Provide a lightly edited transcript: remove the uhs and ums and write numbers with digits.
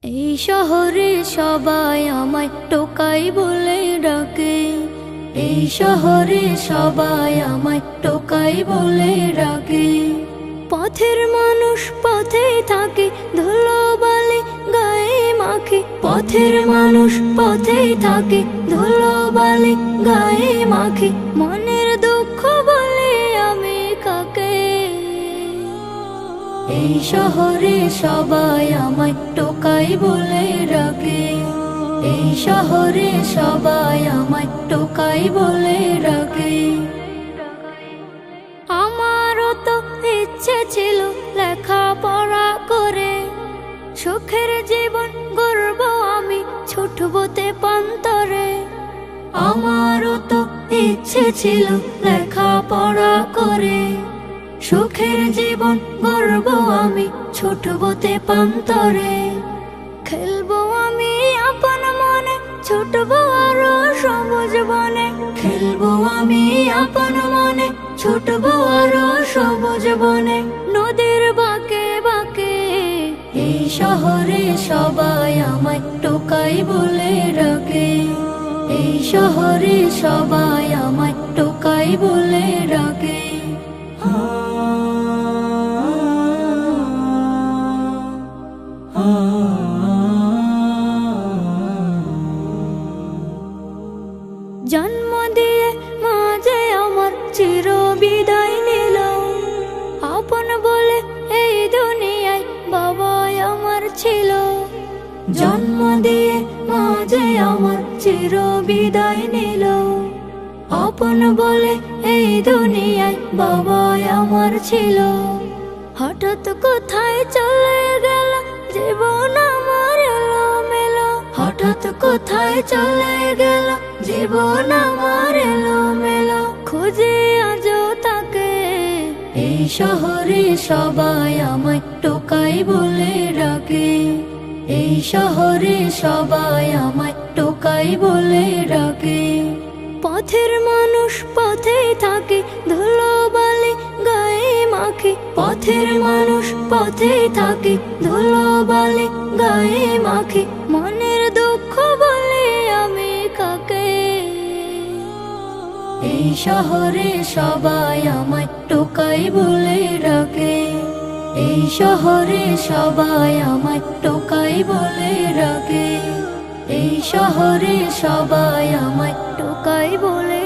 এই শহরে সবাই আমায় টোকাই বলে ডাকে। এই শহরে সবাই আমায় টোকাই বলে ডাকে। পথের মানুষ পথেই থাকে, ধুলোবালি গায়ে মাখে। পথের মানুষ পথেই থাকে, ধুলোবালি গায়ে মাখে। মনের দুঃখ বলে আমি কাকে? এই শহরে সবাই আমায় টোকাই বলে ডাকে। এই শহরে সবাই আমায় টোকাই বলে ডাকে। আমারও তো ইচ্ছে ছিল লেখাপড়া করে সুখের জীবন গড়ব আমি, ছুটবো তেপান্তরে। আমারও তো ইচ্ছে ছিল লেখাপড়া করে সুখের জীবন গড়ব আমি, ছুটবো তেপান্তরে। খেলবো আমি আপন মনে, ছুটবো আরো সবুজ বনে। খেলবো আমি আপন মনে, ছুটবো আরো সবুজ বনে। নদীর বাঁকে বাঁকে এই শহরে সবাই আমায় টোকাই বলে ডাকে। এই শহরে সবাই আমায় টোকাই বলে ডাকে। জন্ম দিয়ে মা যে আমার চির বিদায় নিল, আপন বলে এই দুনিয়ায় বাবা আমার ছিল। জন্ম দিয়ে মা যে আমার চির বিদায় নিল, আপন বলে এই দুনিয়ায় বাবা আমার ছিল। হঠাৎ কোথায় চলে গেল জীবন আমার এলোমেলো। হঠাৎ কোথায় চলে গেল জীবন আমার এলোমেলো। খুঁজে আজও তাকে এই শহরে সবাই আমায় টোকাই বলে ডাকে। এই শহরে সবাই আমায় টোকাই বলে ডাকে। পথের মানুষ পথেই থাকে, ধুলোবালি গায়ে মাখে। পথের মানুষ পথেই থাকে, ধুলোবালি গায়ে মাখে। মনের দুঃখ বলে আমি কাকে? এই শহরে সবাই আমায় টোকাই বলে ডাকে। এই শহরে সবাই আমায় টোকাই বলে ডাকে। এই শহরে সবাই আমায় টোকাই বলে